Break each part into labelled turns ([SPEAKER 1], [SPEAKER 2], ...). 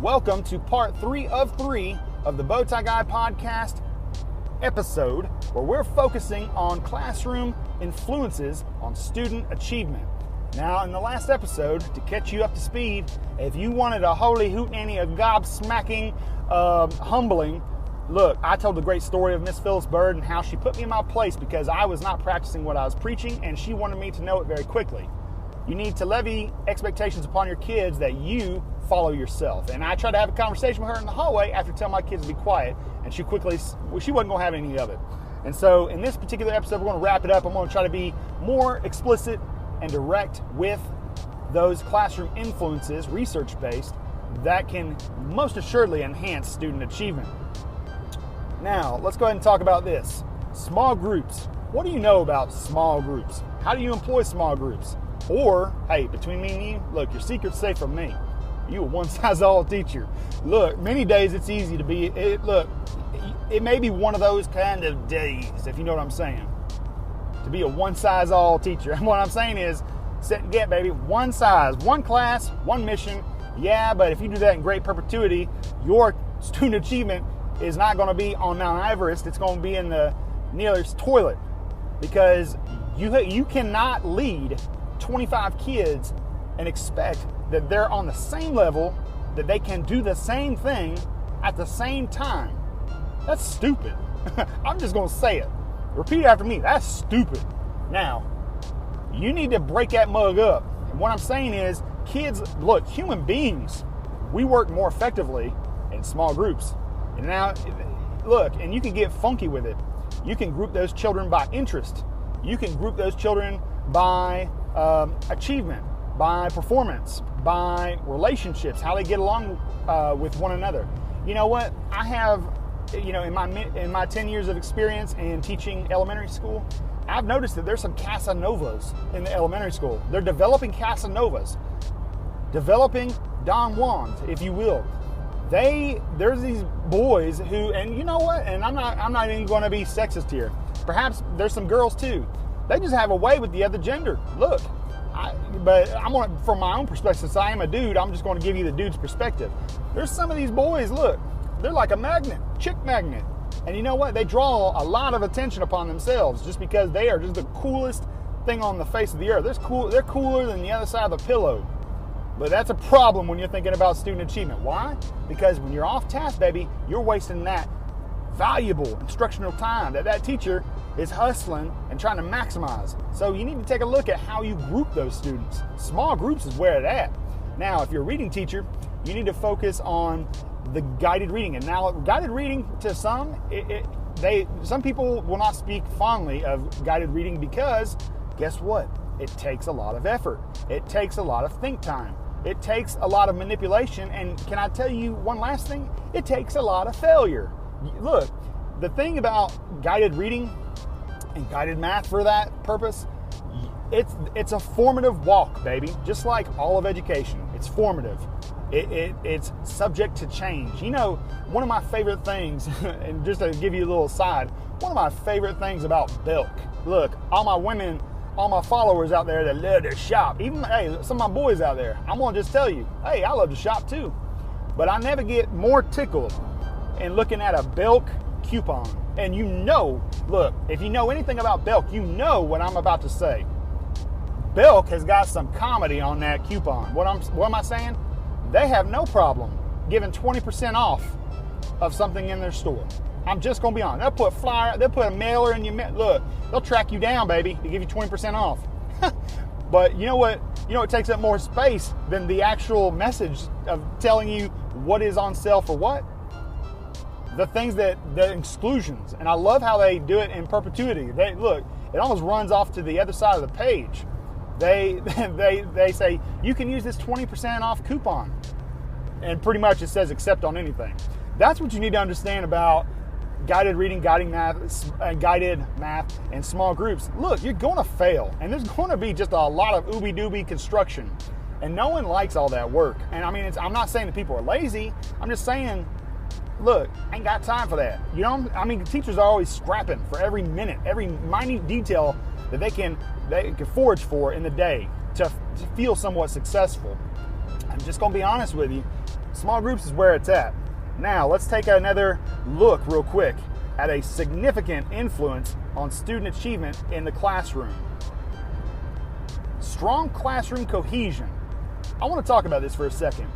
[SPEAKER 1] Welcome to part 3 of 3 of the Bowtie Guy podcast episode, where we're focusing on classroom influences on student achievement. Now, in the last episode, to catch you up to speed, if you wanted a holy hootenanny, a gobsmacking, humbling, look, I told the great story of Miss Phyllis Bird and how she put me in my place because I was not practicing what I was preaching, and she wanted me to know it very quickly. You need to levy expectations upon your kids that you follow yourself. And I tried to have a conversation with her in the hallway after telling my kids to be quiet, and she wasn't going to have any of it. And so in this particular episode, we're going to wrap it up. I'm going to try to be more explicit and direct with those classroom influences, research-based, that can most assuredly enhance student achievement. Now, let's go ahead and talk about this. Small groups. What do you know about small groups? How do you employ small groups? Or, hey, between me and you, look, your secret's safe from me. You a one-size-all teacher. Look, many days it's easy to be, it may be one of those kind of days, if you know what I'm saying, to be a one-size-all teacher. And what I'm saying is, set and get, baby, one size, one class, one mission. Yeah, but if you do that in great perpetuity, your student achievement is not going to be on Mount Everest. It's going to be in the nearest toilet, because you cannot lead 25 kids and expect that they're on the same level, that they can do the same thing at the same time. That's stupid. I'm just going to say it. Repeat after me. That's stupid. Now, you need to break that mug up. And what I'm saying is, kids, look, human beings, we work more effectively in small groups. And now, look, and you can get funky with it. You can group those children by interest. You can group those children by achievement, by performance, by relationships, how they get along with one another. You know what? I have, in my 10 years of experience in teaching elementary school, I've noticed that there's some Casanovas in the elementary school. They're developing Casanovas, developing Don Juans, if you will. There's these boys who, and you know what? And I'm not even going to be sexist here. Perhaps there's some girls too. They just have a way with the other gender. Look, from my own perspective, since I am a dude, I'm just going to give you the dude's perspective. There's some of these boys, look, they're like a magnet, chick magnet. And you know what? They draw a lot of attention upon themselves just because they are just the coolest thing on the face of the earth. They're cooler than the other side of the pillow. But that's a problem when you're thinking about student achievement. Why? Because when you're off task, baby, you're wasting that valuable instructional time that teacher is hustling and trying to maximize. So you need to take a look at how you group those students. Small groups is where it's at. Now, if you're a reading teacher, you need to focus on the guided reading. And now, guided reading, to some people will not speak fondly of guided reading because, guess what? It takes a lot of effort. It takes a lot of think time. It takes a lot of manipulation. And can I tell you one last thing? It takes a lot of failure. Look, the thing about guided reading and guided math for that purpose, it's a formative walk, baby. Just like all of education, it's formative. It's subject to change. You know, one of my favorite things, and just to give you a little aside, one of my favorite things about Belk, look, all my women, all my followers out there that love to shop, even, hey, some of my boys out there, I'm going to just tell you, hey, I love to shop too. But I never get more tickled in looking at a Belk coupon. And look, if you know anything about Belk, you know what I'm about to say. Belk has got some comedy on that coupon. What am I saying? They have no problem giving 20% off of something in their store. I'm just going to be honest. They'll put a mailer in your, look, they'll track you down, baby, to give you 20% off. But you know what? It takes up more space than the actual message of telling you what is on sale for what. The exclusions. And I love how they do it in perpetuity. Look, it almost runs off to the other side of the page. They say, you can use this 20% off coupon. And pretty much it says accept on anything. That's what you need to understand about guided reading, guided math, and small groups. Look, you're going to fail. And there's going to be just a lot of ooby-dooby construction. And no one likes all that work. And I mean, I'm not saying that people are lazy. I'm just saying, look, I ain't got time for that. Teachers are always scrapping for every minute, every minute detail that they can forage for in the day to feel somewhat successful. I'm just going to be honest with you. Small groups is where it's at. Now, let's take another look real quick at a significant influence on student achievement in the classroom. Strong classroom cohesion. I want to talk about this for a second.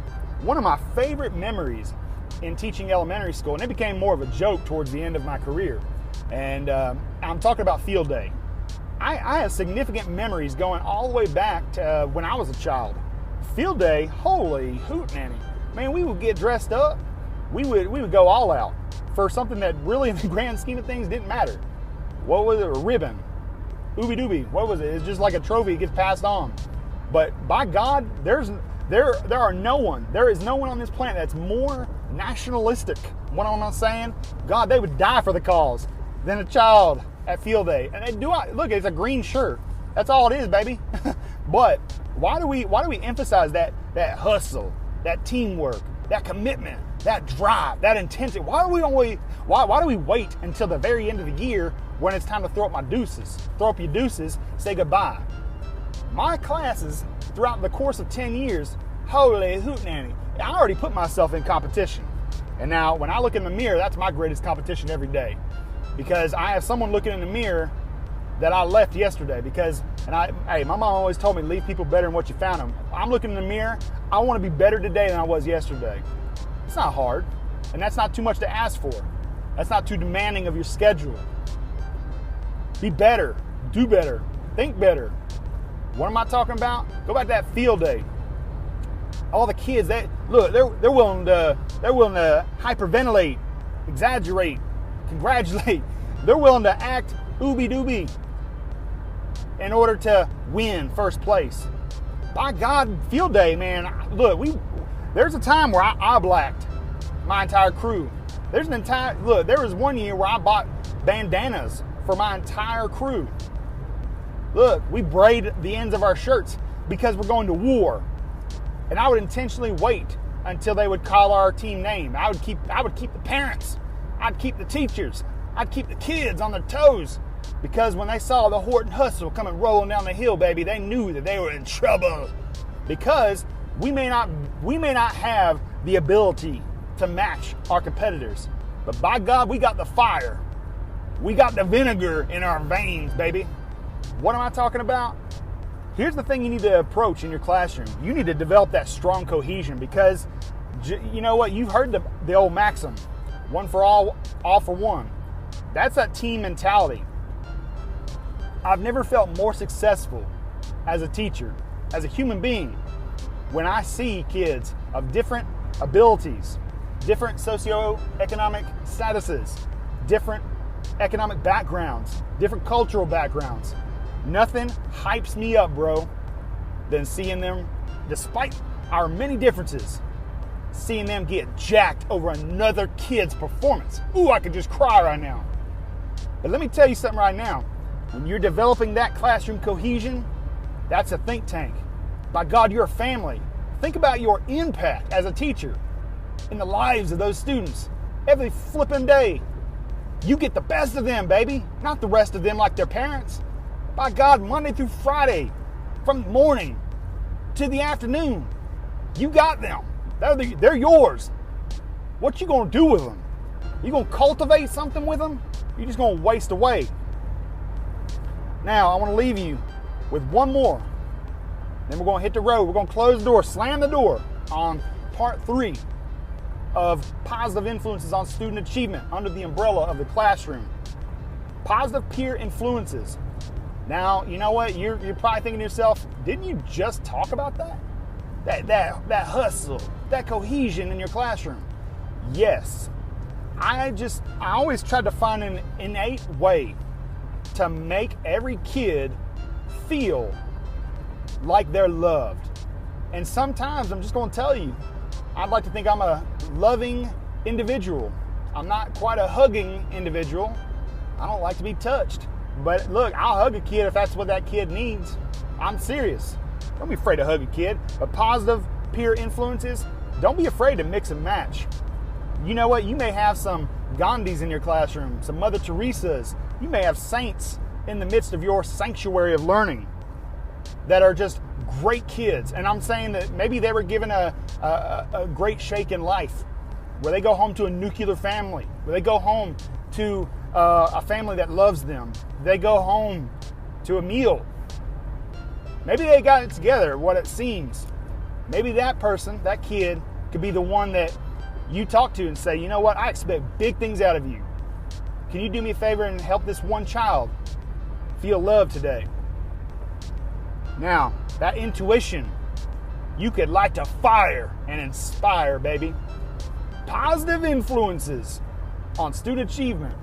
[SPEAKER 1] One of my favorite memories in teaching elementary school, and it became more of a joke towards the end of my career, and I'm talking about field day. I have significant memories going all the way back to when I was a child. Field day, holy hootenanny. Man, we would get dressed up. We would go all out for something that really in the grand scheme of things didn't matter. What was it? A ribbon. Ooby dooby. What was it? It's just like a trophy. It gets passed on. But by God, there is no one on this planet that's more nationalistic. What am I saying? God, they would die for the cause than a child at field day. And look, it's a green shirt. That's all it is, baby. But why do we emphasize that hustle, that teamwork, that commitment, that drive, that intensity? Why do we wait until the very end of the year when it's time to throw up your deuces, say goodbye? My classes throughout the course of 10 years, holy hootenanny, I already put myself in competition. And now when I look in the mirror, that's my greatest competition every day. Because I have someone looking in the mirror that I left yesterday. My mom always told me, leave people better than what you found them. I'm looking in the mirror, I want to be better today than I was yesterday. It's not hard, and that's not too much to ask for. That's not too demanding of your schedule. Be better, do better, think better. What am I talking about? Go back to that field day. All the kids, they're willing to hyperventilate, exaggerate, congratulate. They're willing to act ooby dooby in order to win first place. By God, field day, man. Look, there's a time where I blacked my entire crew. There was one year where I bought bandanas for my entire crew. Look, we braid the ends of our shirts because we're going to war. And I would intentionally wait until they would call our team name. I would keep the parents. I'd keep the teachers. I'd keep the kids on their toes. Because when they saw the Horton Hustle coming rolling down the hill, baby, they knew that they were in trouble. Because we may not have the ability to match our competitors. But by God, we got the fire. We got the vinegar in our veins, baby. What am I talking about? Here's the thing you need to approach in your classroom. You need to develop that strong cohesion because, you know what? You've heard the old maxim, one for all for one. That's that team mentality. I've never felt more successful as a teacher, as a human being, when I see kids of different abilities, different socioeconomic statuses, different economic backgrounds, different cultural backgrounds. Nothing hypes me up, bro, than seeing them, despite our many differences, seeing them get jacked over another kid's performance. Ooh, I could just cry right now. But let me tell you something right now. When you're developing that classroom cohesion, that's a think tank. By God, you're a family. Think about your impact as a teacher in the lives of those students every flipping day. You get the best of them, baby, not the rest of them like their parents. By God, Monday through Friday, from morning to the afternoon, you got them. They're yours. What you gonna do with them? You gonna cultivate something with them? You're just gonna waste away. Now, I want to leave you with one more. Then we're going to hit the road. We're going to close the door, slam the door on part 3 of positive influences on student achievement under the umbrella of the classroom. Positive peer influences. Now, you know what? You're probably thinking to yourself, didn't you just talk about that? That hustle, that cohesion in your classroom. Yes. I always tried to find an innate way to make every kid feel like they're loved. And sometimes, I'm just going to tell you, I'd like to think I'm a loving individual. I'm not quite a hugging individual. I don't like to be touched. But look, I'll hug a kid if that's what that kid needs. I'm serious. Don't be afraid to hug a kid. But positive peer influences, don't be afraid to mix and match. You know what? You may have some Gandhis in your classroom, some Mother Teresas. You may have saints in the midst of your sanctuary of learning that are just great kids, and I'm saying that maybe they were given a great shake in life, where they go home to a nuclear family, where they go home to a family that loves them, they go home to a meal. Maybe they got it together, what it seems. Maybe that person, that kid, could be the one that you talk to and say, you know what, I expect big things out of you. Can you do me a favor and help this one child feel loved today? Now, that intuition, you could light a fire and inspire, baby. Positive influences on student achievement.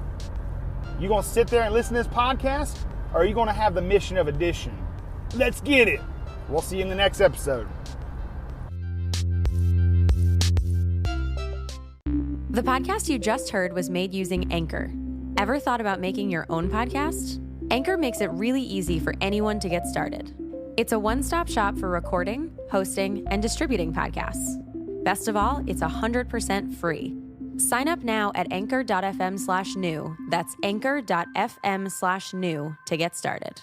[SPEAKER 1] You gonna sit there and listen to this podcast, or are you gonna have the mission of addition? Let's get it. We'll see you in the next episode.
[SPEAKER 2] The podcast you just heard was made using Anchor. Ever thought about making your own podcast? Anchor makes it really easy for anyone to get started. It's a one-stop shop for recording, hosting, and distributing podcasts. Best of all, it's 100% free. Sign up now at anchor.fm/new. That's anchor.fm/new to get started.